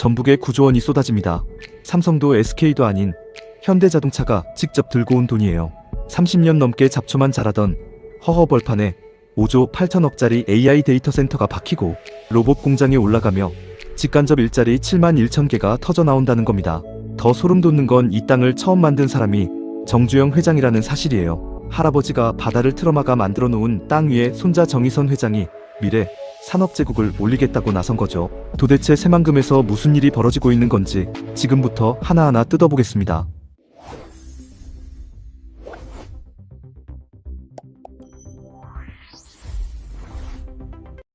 전북에 9조 원이 쏟아집니다. 삼성도 SK도 아닌 현대자동차가 직접 들고 온 돈이에요. 30년 넘게 잡초만 자라던 허허벌판에 5조 8천억짜리 AI 데이터 센터가 박히고 로봇 공장이 올라가며 직간접 일자리 7만 1천 개가 터져 나온다는 겁니다. 더 소름 돋는 건 이 땅을 처음 만든 사람이 정주영 회장이라는 사실이에요. 할아버지가 바다를 틀어막아 만들어 놓은 땅 위에 손자 정의선 회장이 미래 산업제국을 올리겠다고 나선 거죠. 도대체 새만금에서 무슨 일이 벌어지고 있는 건지 지금부터 하나하나 뜯어보겠습니다.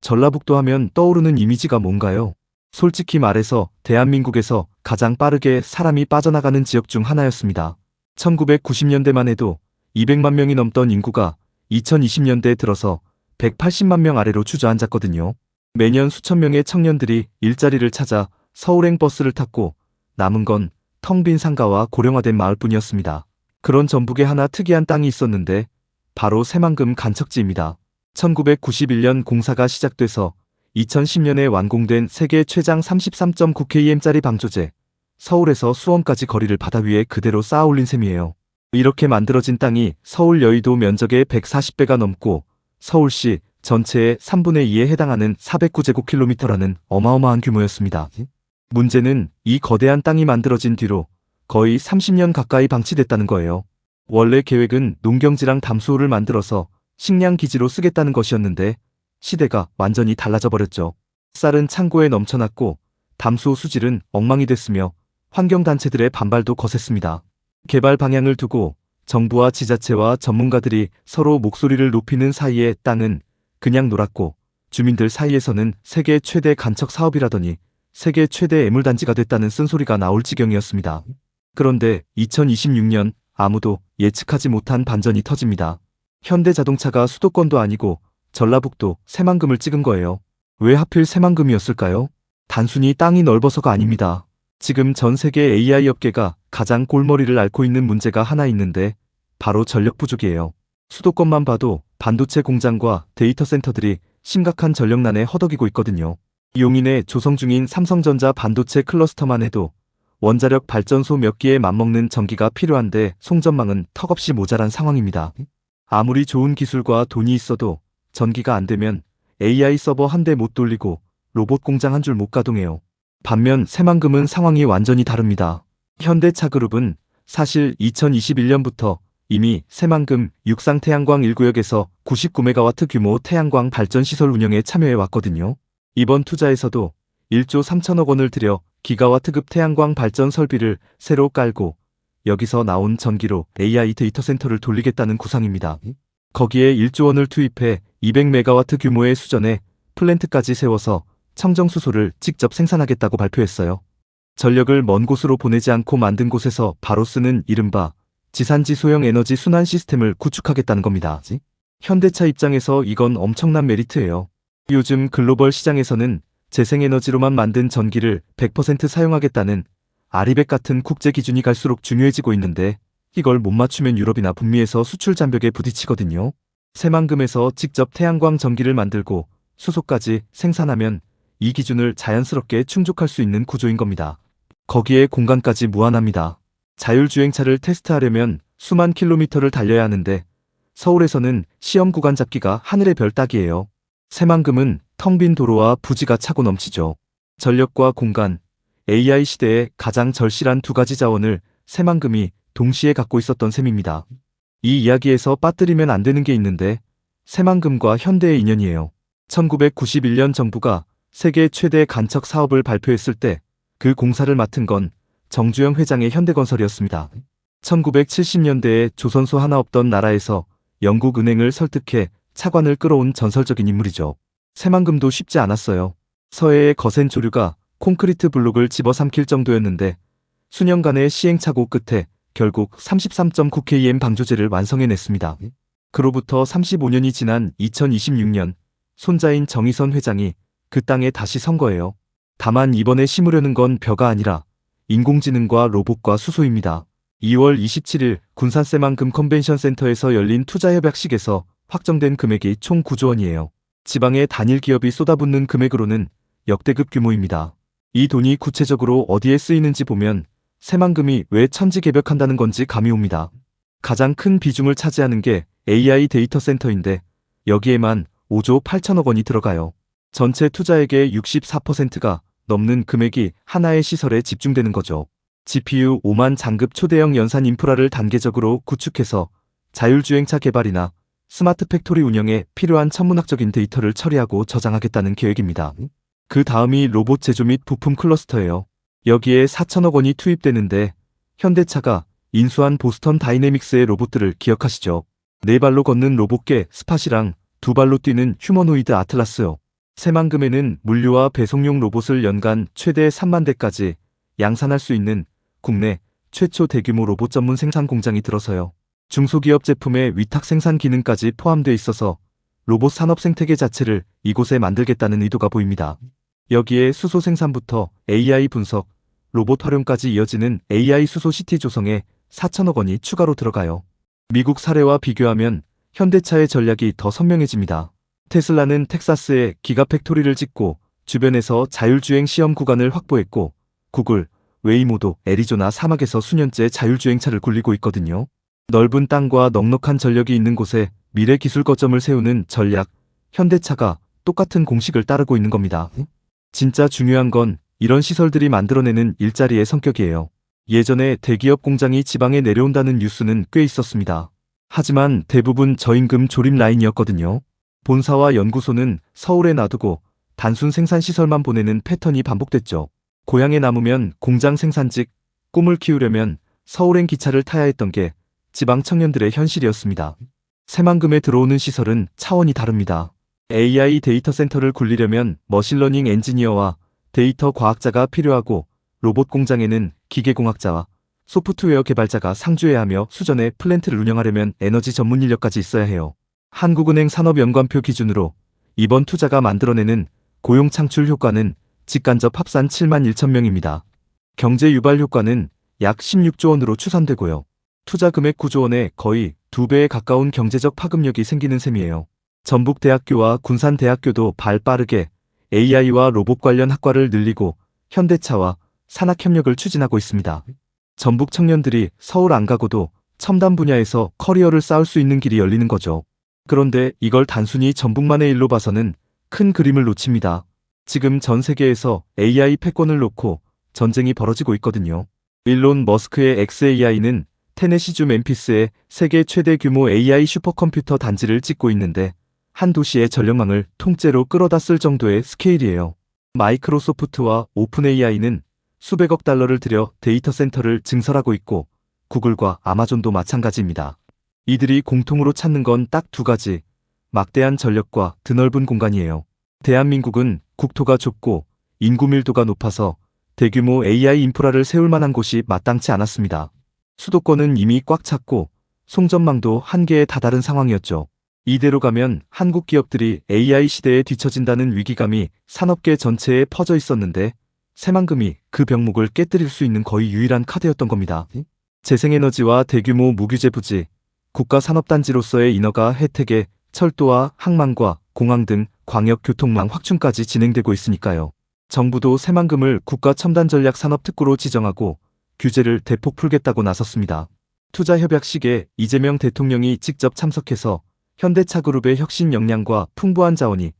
전라북도 하면 떠오르는 이미지가 뭔가요? 솔직히 말해서 대한민국에서 가장 빠르게 사람이 빠져나가는 지역 중 하나였습니다. 1990년대만 해도 200만 명이 넘던 인구가 2020년대에 들어서 180만 명 아래로 주저앉았거든요. 매년 수천 명의 청년들이 일자리를 찾아 서울행 버스를 탔고 남은 건 텅 빈 상가와 고령화된 마을뿐이었습니다. 그런 전북에 하나 특이한 땅이 있었는데 바로 새만금 간척지입니다. 1991년 공사가 시작돼서 2010년에 완공된 세계 최장 33.9km짜리 방조제, 서울에서 수원까지 거리를 바다 위에 그대로 쌓아 올린 셈이에요. 이렇게 만들어진 땅이 서울 여의도 면적의 140배가 넘고 서울시 전체의 3분의 2에 해당하는 409제곱킬로미터라는 어마어마한 규모였습니다. 문제는 이 거대한 땅이 만들어진 뒤로 거의 30년 가까이 방치됐다는 거예요. 원래 계획은 농경지랑 담수호를 만들어서 식량기지로 쓰겠다는 것이었는데 시대가 완전히 달라져 버렸죠. 쌀은 창고에 넘쳐났고 담수호 수질은 엉망이 됐으며 환경단체들의 반발도 거셌습니다. 개발 방향을 두고 정부와 지자체와 전문가들이 서로 목소리를 높이는 사이에 땅은 그냥 놀았고 주민들 사이에서는 세계 최대 간척 사업이라더니 세계 최대 애물단지가 됐다는 쓴소리가 나올 지경이었습니다. 그런데 2026년 아무도 예측하지 못한 반전이 터집니다. 현대자동차가 수도권도 아니고 전라북도 새만금을 찍은 거예요. 왜 하필 새만금이었을까요? 단순히 땅이 넓어서가 아닙니다. 지금 전 세계 AI 업계가 가장 골머리를 앓고 있는 문제가 하나 있는데 바로 전력 부족이에요. 수도권만 봐도 반도체 공장과 데이터 센터들이 심각한 전력난에 허덕이고 있거든요. 용인에 조성 중인 삼성전자 반도체 클러스터만 해도 원자력 발전소 몇 기에 맞먹는 전기가 필요한데 송전망은 턱없이 모자란 상황입니다. 아무리 좋은 기술과 돈이 있어도 전기가 안 되면 AI 서버 한 대 못 돌리고 로봇 공장 한 줄 못 가동해요. 반면 새만금은 상황이 완전히 다릅니다. 현대차그룹은 사실 2021년부터 이미 새만금 육상 태양광 1구역에서 99메가와트 규모 태양광 발전시설 운영에 참여해 왔거든요. 이번 투자에서도 1조 3천억 원을 들여 기가와트급 태양광 발전 설비를 새로 깔고 여기서 나온 전기로 AI 데이터 센터를 돌리겠다는 구상입니다. 거기에 1조 원을 투입해 200메가와트 규모의 수전에 플랜트까지 세워서 청정수소를 직접 생산하겠다고 발표했어요. 전력을 먼 곳으로 보내지 않고 만든 곳에서 바로 쓰는 이른바 지산지 소형 에너지 순환 시스템을 구축하겠다는 겁니다. 현대차 입장에서 이건 엄청난 메리트예요. 요즘 글로벌 시장에서는 재생에너지로만 만든 전기를 100% 사용하겠다는 아리백 같은 국제 기준이 갈수록 중요해지고 있는데 이걸 못 맞추면 유럽이나 북미에서 수출 장벽에 부딪히거든요. 새만금에서 직접 태양광 전기를 만들고 수소까지 생산하면 이 기준을 자연스럽게 충족할 수 있는 구조인 겁니다. 거기에 공간까지 무한합니다. 자율주행차를 테스트하려면 수만 킬로미터를 달려야 하는데 서울에서는 시험 구간 잡기가 하늘의 별 따기예요. 새만금은 텅 빈 도로와 부지가 차고 넘치죠. 전력과 공간, AI 시대에 가장 절실한 두 가지 자원을 새만금이 동시에 갖고 있었던 셈입니다. 이 이야기에서 빠뜨리면 안 되는 게 있는데 새만금과 현대의 인연이에요. 1991년 정부가 세계 최대 간척 사업을 발표했을 때 그 공사를 맡은 건 정주영 회장의 현대건설이었습니다. 1970년대에 조선소 하나 없던 나라에서 영국은행을 설득해 차관을 끌어온 전설적인 인물이죠. 새만금도 쉽지 않았어요. 서해의 거센 조류가 콘크리트 블록을 집어삼킬 정도였는데 수년간의 시행착오 끝에 결국 33.9km 방조제를 완성해냈습니다. 그로부터 35년이 지난 2026년 손자인 정의선 회장이 그 땅에 다시 선 거예요. 다만 이번에 심으려는 건 벼가 아니라 인공지능과 로봇과 수소입니다. 2월 27일 군산 새만금 컨벤션 센터에서 열린 투자협약식에서 확정된 금액이 총 9조 원이에요. 지방의 단일 기업이 쏟아붓는 금액으로는 역대급 규모입니다. 이 돈이 구체적으로 어디에 쓰이는지 보면 새만금이 왜 천지개벽한다는 건지 감이 옵니다. 가장 큰 비중을 차지하는 게 AI 데이터 센터인데 여기에만 5조 8천억 원이 들어가요. 전체 투자액의 64%가 넘는 금액이 하나의 시설에 집중되는 거죠. GPU 5만 장급 초대형 연산 인프라를 단계적으로 구축해서 자율주행차 개발이나 스마트 팩토리 운영에 필요한 천문학적인 데이터를 처리하고 저장하겠다는 계획입니다. 그 다음이 로봇 제조 및 부품 클러스터예요. 여기에 4천억 원이 투입되는데 현대차가 인수한 보스턴 다이내믹스의 로봇들을 기억하시죠? 네 발로 걷는 로봇계 스팟이랑 두 발로 뛰는 휴머노이드 아틀라스요. 새만금에는 물류와 배송용 로봇을 연간 최대 3만 대까지 양산할 수 있는 국내 최초 대규모 로봇 전문 생산 공장이 들어서요. 중소기업 제품의 위탁 생산 기능까지 포함되어 있어서 로봇 산업 생태계 자체를 이곳에 만들겠다는 의도가 보입니다. 여기에 수소 생산부터 AI 분석, 로봇 활용까지 이어지는 AI 수소 시티 조성에 4천억 원이 추가로 들어가요. 미국 사례와 비교하면 현대차의 전략이 더 선명해집니다. 테슬라는 텍사스에 기가팩토리를 짓고 주변에서 자율주행 시험 구간을 확보했고 구글, 웨이모도 애리조나 사막에서 수년째 자율주행차를 굴리고 있거든요. 넓은 땅과 넉넉한 전력이 있는 곳에 미래 기술 거점을 세우는 전략, 현대차가 똑같은 공식을 따르고 있는 겁니다. 진짜 중요한 건 이런 시설들이 만들어내는 일자리의 성격이에요. 예전에 대기업 공장이 지방에 내려온다는 뉴스는 꽤 있었습니다. 하지만 대부분 저임금 조립 라인이었거든요. 본사와 연구소는 서울에 놔두고 단순 생산시설만 보내는 패턴이 반복됐죠. 고향에 남으면 공장 생산직, 꿈을 키우려면 서울행 기차를 타야 했던 게 지방 청년들의 현실이었습니다. 새만금에 들어오는 시설은 차원이 다릅니다. AI 데이터 센터를 굴리려면 머신러닝 엔지니어와 데이터 과학자가 필요하고 로봇 공장에는 기계공학자와 소프트웨어 개발자가 상주해야 하며 수전에 플랜트를 운영하려면 에너지 전문 인력까지 있어야 해요. 한국은행 산업연관표 기준으로 이번 투자가 만들어내는 고용 창출 효과는 직간접 합산 7만 1천 명입니다. 경제 유발 효과는 약 16조 원으로 추산되고요. 투자 금액 9조 원에 거의 2배에 가까운 경제적 파급력이 생기는 셈이에요. 전북대학교와 군산대학교도 발 빠르게 AI와 로봇 관련 학과를 늘리고 현대차와 산학협력을 추진하고 있습니다. 전북 청년들이 서울 안 가고도 첨단 분야에서 커리어를 쌓을 수 있는 길이 열리는 거죠. 그런데 이걸 단순히 전북만의 일로 봐서는 큰 그림을 놓칩니다. 지금 전 세계에서 AI 패권을 놓고 전쟁이 벌어지고 있거든요. 일론 머스크의 xAI는 테네시주 멤피스에 세계 최대 규모 AI 슈퍼컴퓨터 단지를 짓고 있는데 한 도시의 전력망을 통째로 끌어다 쓸 정도의 스케일이에요. 마이크로소프트와 오픈AI는 수백억 달러를 들여 데이터 센터를 증설하고 있고 구글과 아마존도 마찬가지입니다. 이들이 공통으로 찾는 건 딱 두 가지, 막대한 전력과 드넓은 공간이에요. 대한민국은 국토가 좁고 인구 밀도가 높아서 대규모 AI 인프라를 세울 만한 곳이 마땅치 않았습니다. 수도권은 이미 꽉 찼고 송전망도 한계에 다다른 상황이었죠. 이대로 가면 한국 기업들이 AI 시대에 뒤처진다는 위기감이 산업계 전체에 퍼져 있었는데 새만금이 그 병목을 깨뜨릴 수 있는 거의 유일한 카드였던 겁니다. 재생에너지와 대규모 무규제 부지, 국가산업단지로서의 인허가 혜택에 철도와 항만과 공항 등 광역교통망 확충까지 진행되고 있으니까요. 정부도 새만금을 국가첨단전략산업특구로 지정하고 규제를 대폭 풀겠다고 나섰습니다. 투자협약식에 이재명 대통령이 직접 참석해서 현대차그룹의 혁신 역량과 풍부한 자원이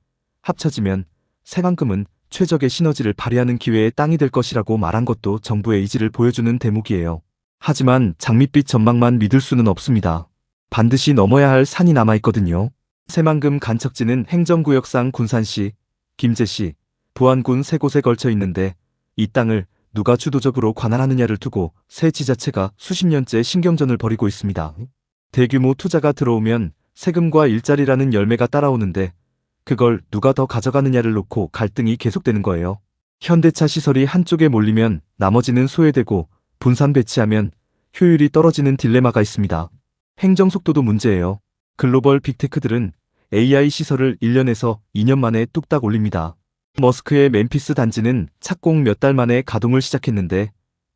합쳐지면 새만금은 최적의 시너지를 발휘하는 기회의 땅이 될 것이라고 말한 것도 정부의 의지를 보여주는 대목이에요. 하지만 장밋빛 전망만 믿을 수는 없습니다. 반드시 넘어야 할 산이 남아있거든요. 새만금 간척지는 행정구역상 군산시, 김제시, 부안군 세 곳에 걸쳐 있는데 이 땅을 누가 주도적으로 관할하느냐를 두고 새 지자체가 수십 년째 신경전을 벌이고 있습니다. 대규모 투자가 들어오면 세금과 일자리라는 열매가 따라오는데 그걸 누가 더 가져가느냐를 놓고 갈등이 계속되는 거예요. 현대차 시설이 한쪽에 몰리면 나머지는 소외되고 분산 배치하면 효율이 떨어지는 딜레마가 있습니다. 행정 속도도 문제예요. 글로벌 빅테크들은 AI 시설을 1년에서 2년 만에 뚝딱 올립니다. 머스크의 멤피스 단지는 착공 몇 달 만에 가동을 시작했는데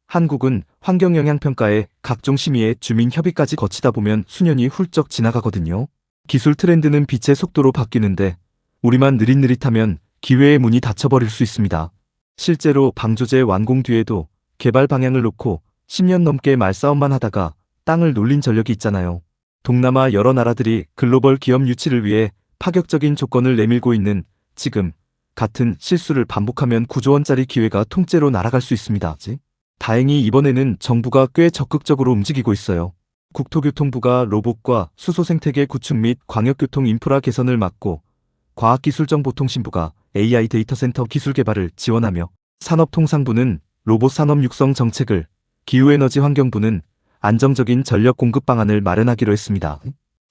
한국은 환경영향평가에 각종 심의에 주민 협의까지 거치다 보면 수년이 훌쩍 지나가거든요. 기술 트렌드는 빛의 속도로 바뀌는데 우리만 느릿느릿하면 기회의 문이 닫혀버릴 수 있습니다. 실제로 방조제 완공 뒤에도 개발 방향을 놓고 10년 넘게 말싸움만 하다가 땅을 놀린 전력이 있잖아요. 동남아 여러 나라들이 글로벌 기업 유치를 위해 파격적인 조건을 내밀고 있는 지금 같은 실수를 반복하면 9조 원짜리 기회가 통째로 날아갈 수 있습니다. 다행히 이번에는 정부가 꽤 적극적으로 움직이고 있어요. 국토교통부가 로봇과 수소 생태계 구축 및 광역교통 인프라 개선을 막고 과학기술정보통신부가 AI 데이터센터 기술 개발을 지원하며 산업통상부는 로봇 산업 육성 정책을, 기후에너지환경부는 안정적인 전력 공급 방안을 마련하기로 했습니다.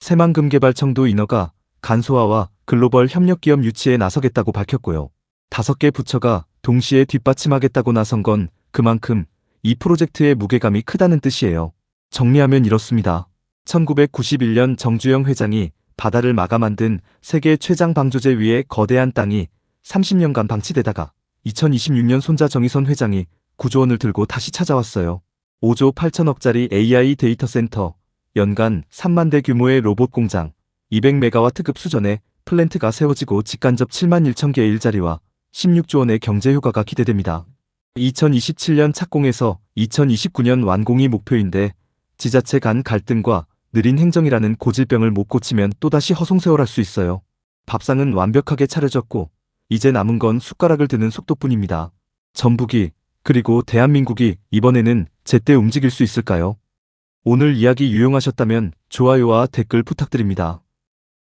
새만금개발청도 인허가, 간소화와 글로벌 협력기업 유치에 나서겠다고 밝혔고요. 5개 부처가 동시에 뒷받침하겠다고 나선 건 그만큼 이 프로젝트의 무게감이 크다는 뜻이에요. 정리하면 이렇습니다. 1991년 정주영 회장이 바다를 막아 만든 세계 최장 방조제 위에 거대한 땅이 30년간 방치되다가 2026년 손자 정의선 회장이 9조 원을 들고 다시 찾아왔어요. 5조 8천억짜리 AI 데이터 센터, 연간 3만 대 규모의 로봇 공장, 200메가와트급 수준의 플랜트가 세워지고 직간접 7만 1천 개의 일자리와 16조 원의 경제 효과가 기대됩니다. 2027년 착공에서 2029년 완공이 목표인데 지자체 간 갈등과 느린 행정이라는 고질병을 못 고치면 또다시 허송세월할 수 있어요. 밥상은 완벽하게 차려졌고 이제 남은 건 숟가락을 드는 속도뿐입니다. 전북이 그리고 대한민국이 이번에는 제때 움직일 수 있을까요? 오늘 이야기 유용하셨다면 좋아요와 댓글 부탁드립니다.